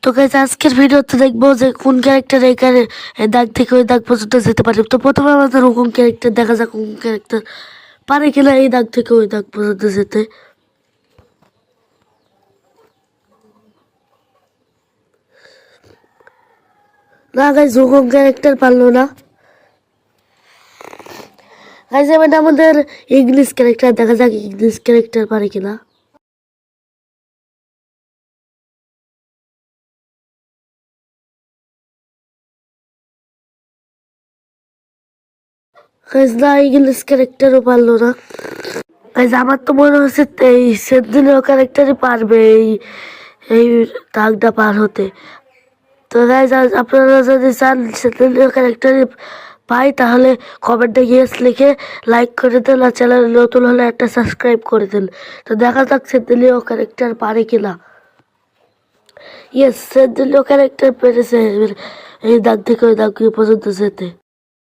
তো গাইজ আজকের ভিডিওতে দেখবো যে কোন ক্যারেক্টার এখানে এই দাগ থেকে ওই দাগ পর্যন্ত যেতে পারে। তো প্রথমে আমাদের কোন ক্যারেক্টার দেখা যাক কোন ক্যারেক্টার পারে কিনা এই দাগ থেকে ওই দাগ পর্যন্ত যেতে। না গাইজ হুকুম ক্যারেক্টার পারলো না। গাইজ এবার আমাদের ইংলিশ ক্যারেক্টার দেখা যাক ইংলিশ ক্যারেক্টার পারে কিনা। গাইজ না ইংলিশ ক্যারেক্টারও পারলো না। গাইজ আমার তো মনে হচ্ছে এই সেদিনও ক্যারেক্টারই পারবে এই এই দাগটা পার হতে। তো গাইজ আপনারা যদি চান সেদিনও ক্যারেক্টারই পাই তাহলে কমেন্টে ইয়েস লিখে লাইক করে দেন, আর চ্যানেল নতুন হলে একটা সাবস্ক্রাইব করে দেন। তো দেখা যাক সেদিনও ক্যারেক্টার পারে কিনা। ইয়েস সেদিনও ক্যারেক্টার পেরেছে এই দাগ থেকে ওই দাগ পর্যন্ত যেতে।